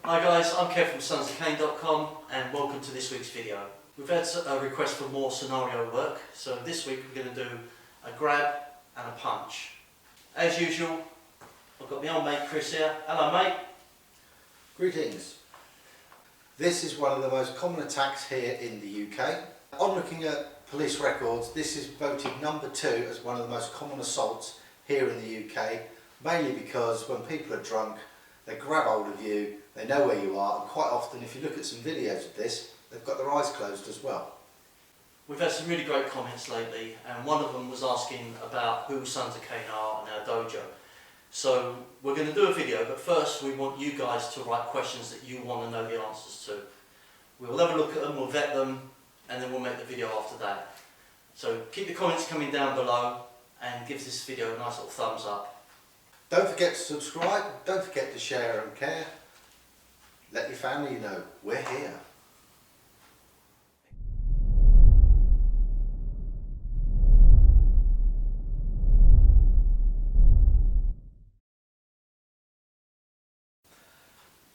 Hi guys, I'm Kev from sonsofkane.com and welcome to this week's video. We've had a request for more scenario work, so this week we're going to do a grab and a punch. As usual, I've got my old mate Chris here. Hello mate. Greetings. This is one of the most common attacks here in the UK. On looking at police records, this is voted number 2 as one of the most common assaults here in the UK, mainly because when people are drunk, they grab hold of you, they know where you are, and quite often if you look at some videos of this, they've got their eyes closed as well. We've had some really great comments lately, and one of them was asking about who Sons of Kane are and our dojo. So we're going to do a video, but first we want you guys to write questions that you want to know the answers to. We'll have a look at them, we'll vet them, and then we'll make the video after that. So keep the comments coming down below and give this video a nice little thumbs up. Don't forget to subscribe, don't forget to share and care. Let your family know we're here.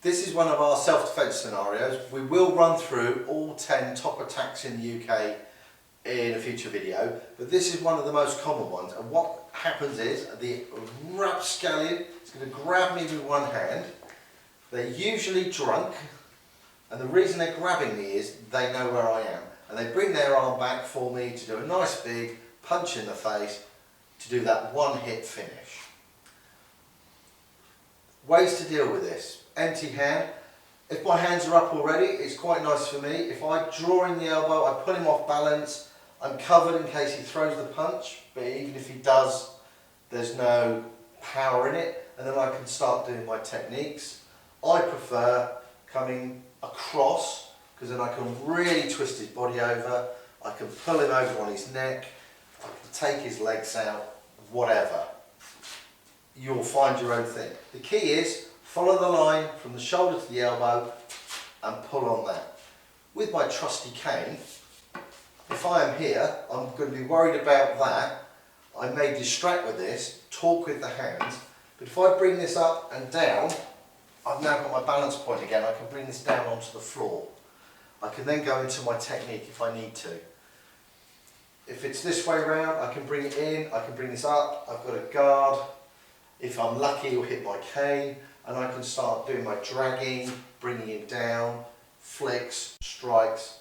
This is one of our self-defense scenarios. We will run through all 10 top attacks in the UK in a future video, but this is one of the most common ones. And what happens is the rapscallion is going to grab me with one hand. They're usually drunk, and the reason they're grabbing me is they know where I am, and they bring their arm back for me to do a nice big punch in the face to do that one-hit finish. Ways to deal with this: empty hand. If my hands are up already, it's quite nice for me. If I draw in the elbow, I pull him off balance, I'm covered in case he throws the punch, but even if he does, there's no power in it, and then I can start doing my techniques. I prefer coming across, because then I can really twist his body over, I can pull him over on his neck, I can take his legs out, whatever. You'll find your own thing. The key is follow the line from the shoulder to the elbow and pull on that. With my trusty cane, if I am here, I'm going to be worried about that. I may distract with this, talk with the hands, but if I bring this up and down, I've now got my balance point again. I can bring this down onto the floor. I can then go into my technique if I need to. If it's this way around, I can bring it in, I can bring this up, I've got a guard. If I'm lucky, he'll hit my cane, and I can start doing my dragging, bringing him down, flicks, strikes,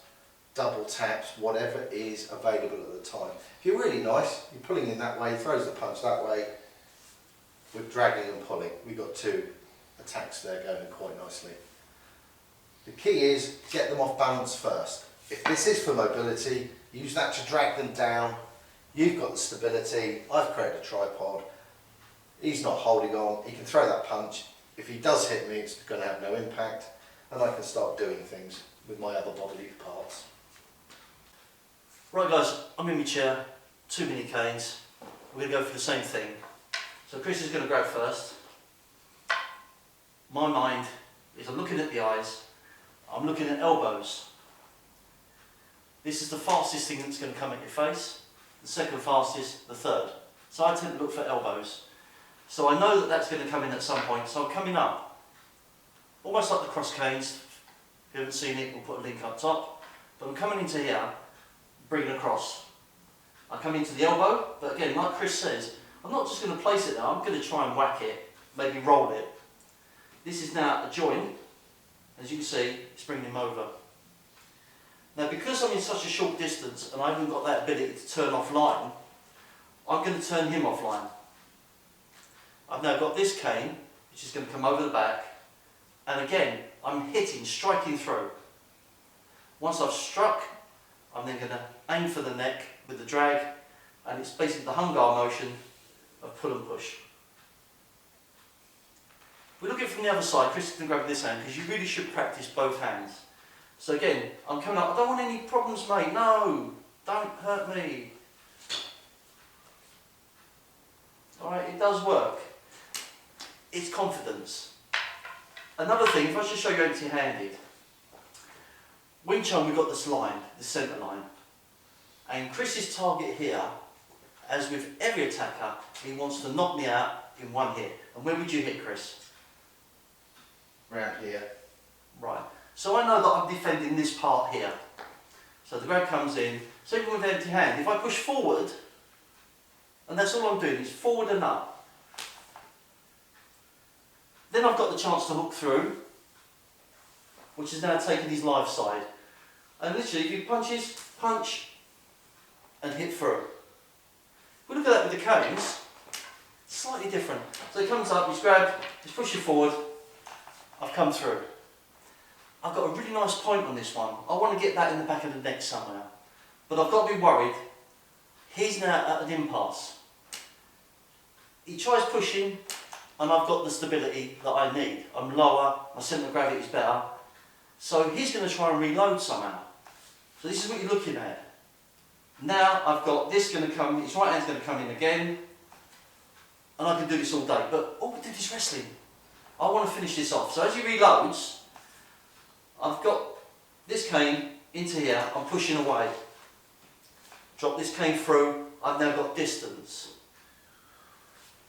double taps, whatever is available at the time. If you're really nice, you're pulling in that way, he throws the punch that way, we're dragging and pulling. We've got 2 attacks there going quite nicely. The key is get them off balance first. If this is for mobility, use that to drag them down. You've got the stability, I've created a tripod, he's not holding on, he can throw that punch. If he does hit me, it's going to have no impact, and I can start doing things with my other bodily parts. Right guys, I'm in my chair, 2 mini canes. We're going to go for the same thing. So Chris is going to grab first. My mind is I'm looking at the eyes, I'm looking at elbows. This is the fastest thing that's going to come at your face, the second fastest, the third. So I tend to look for elbows. So I know that that's going to come in at some point, so I'm coming up, almost like the cross canes. If you haven't seen it, we'll put a link up top. But I'm coming into here, bringing across. I come into the elbow, but again, like Chris says, I'm not just going to place it there, I'm going to try and whack it, maybe roll it. This is now a joint. As you can see, it's bringing him over. Now because I'm in such a short distance and I haven't got that ability to turn offline, I'm going to turn him offline. I've now got this cane, which is going to come over the back, and again, I'm hitting, striking through. Once I've struck, I'm then going to aim for the neck with the drag, and it's basically the hung guard motion of pull and push. If we look at it from the other side, Chris is going to grab this hand, because you really should practice both hands. So again, I'm coming up, I don't want any problems mate, no, don't hurt me. Alright, it does work. It's confidence. Another thing, if I just show you empty-handed, Wing Chun, we've got this line, the centre line, and Chris's target here, as with every attacker, he wants to knock me out in one hit. And where would you hit, Chris? Round here. So I know that I'm defending this part here. So the grab comes in, so even with empty hand, if I push forward, and that's all I'm doing, is forward and up. Then I've got the chance to hook through, which is now taking his live side. And literally, if he punches, punch, and hit through. If we look at that with the canes, slightly different. So he comes up, he's grabbed, he's pushing forward, I've come through. I've got a really nice point on this one. I want to get that in the back of the neck somewhere. But I've got to be worried. He's now at an impasse. He tries pushing, and I've got the stability that I need. I'm lower, my centre of gravity is better. So he's going to try and reload somehow. So this is what you're looking at. Now I've got this going to come, his right hand's going to come in again, and I can do this all day. But all we do is wrestling. I want to finish this off. So as he reloads, I've got this cane into here, I'm pushing away. Drop this cane through, I've now got distance.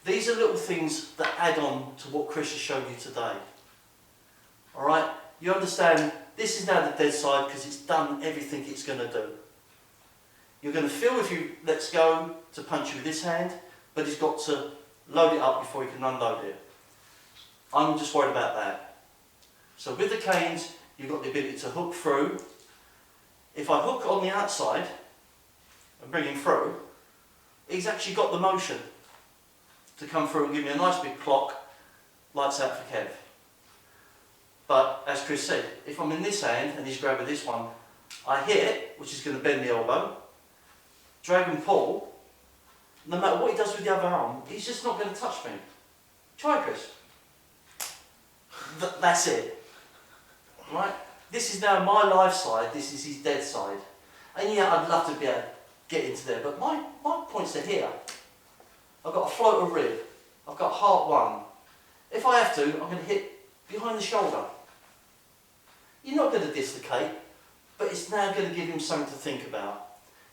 These are little things that add on to what Chris has shown you today. Alright, you understand, this is now the dead side because it's done everything it's going to do. You're going to feel if you lets go to punch you with this hand, but he's got to load it up before he can unload it. I'm just worried about that. So with the canes, you've got the ability to hook through. If I hook on the outside and bring him through, he's actually got the motion to come through and give me a nice big clock, lights out for Kev. But as Chris said, if I'm in this hand and he's grabbing this one, I hit, which is going to bend the elbow, drag and pull, no matter what he does with the other arm, he's just not going to touch me. Try, Chris. That's it. Right? This is now my live side, this is his dead side. And yeah, I'd love to be able to get into there, but my points are here. I've got a floater rib, I've got heart one. If I have to, I'm going to hit behind the shoulder. You're not going to dislocate, but it's now going to give him something to think about.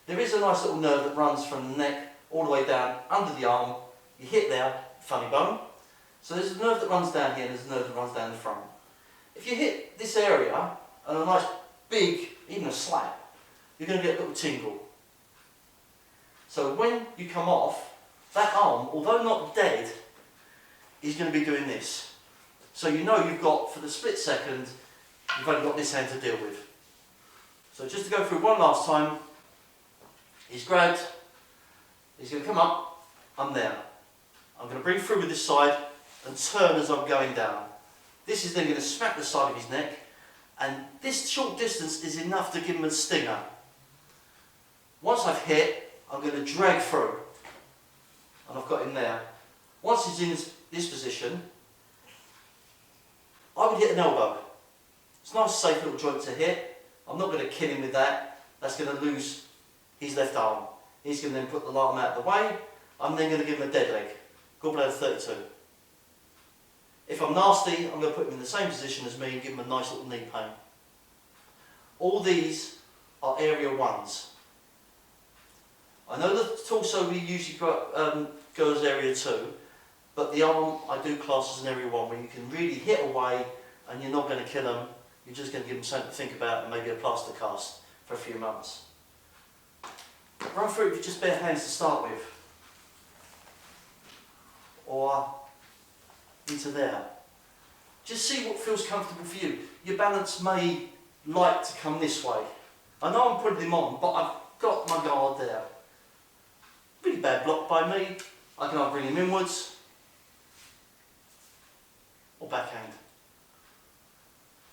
There is a nice little nerve that runs from the neck all the way down under the arm. You hit there, funny bone. So there's a nerve that runs down here and there's a nerve that runs down the front. If you hit this area and a nice big, even a slap, you're going to get a little tingle. So when you come off, that arm, although not dead, is going to be doing this. So you know you've got, for the split second, you've only got this hand to deal with. So just to go through one last time, he's grabbed, he's going to come up, I'm there. I'm going to bring through with this side and turn as I'm going down. This is then going to smack the side of his neck, and this short distance is enough to give him a stinger. Once I've hit, I'm going to drag through, and I've got him there. Once he's in this position, I would hit an elbow. It's a nice safe little joint to hit. I'm not going to kill him with that. That's going to lose his left arm. He's going to then put the arm out of the way. I'm then going to give him a dead leg. Gallbladder 32. If I'm nasty, I'm going to put him in the same position as me and give him a nice little knee pain. All these are area ones. I know the torso we usually go as area 2, but the arm I do class as an area 1 where you can really hit away and you're not going to kill them, you're just going to give them something to think about and maybe a plaster cast for a few months. Run through it with just bare hands to start with. Or into there. Just see what feels comfortable for you. Your balance may like to come this way. I know I'm putting him on, but I've got my guard there. Really bad block by me. I can either bring him inwards or backhand.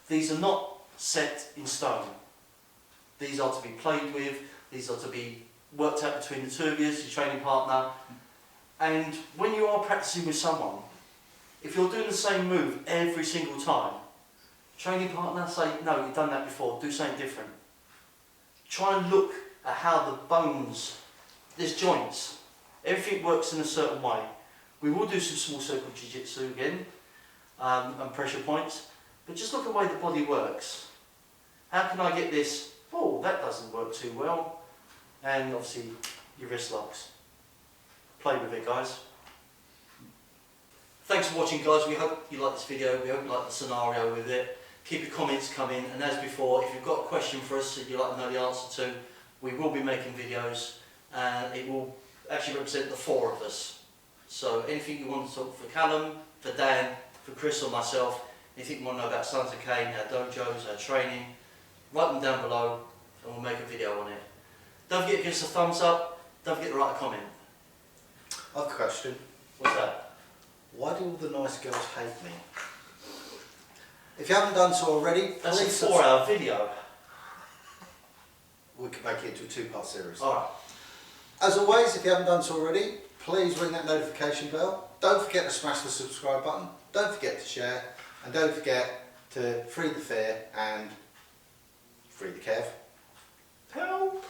These are not set in stone. These are to be played with, these are to be worked out between the two of you, your training partner. And when you are practicing with someone, if you're doing the same move every single time, training partner say, no, you've done that before, do something different. Try and look at how the bones, there's joints, everything works in a certain way. We will do some small circle jiu-jitsu again, and pressure points, but just look at the way the body works. How can I get this, oh, that doesn't work too well, and obviously your wrist locks. Play with it, guys. Thanks for watching, guys. We hope you like this video. We hope you like the scenario with it. keep your comments coming, and as before, if you've got a question for us that you'd like to know the answer to, we will be making videos, and it will actually represent the four of us. So anything you want to talk for Callum, for Dan, for Chris or myself, anything you want to know about Sons of Cain, our dojos, our training, write them down below and we'll make a video on it. Don't forget to give us a thumbs up, don't forget to write a comment. I've got a question. What's that? Why do all the nice girls hate me? If you haven't done so already, That's a please 4-hour video. We could make it into a 2-part series. Alright. As always, if you haven't done so already, please ring that notification bell. Don't forget to smash the subscribe button. Don't forget to share. And don't forget to free the fear and free the Kev. Help!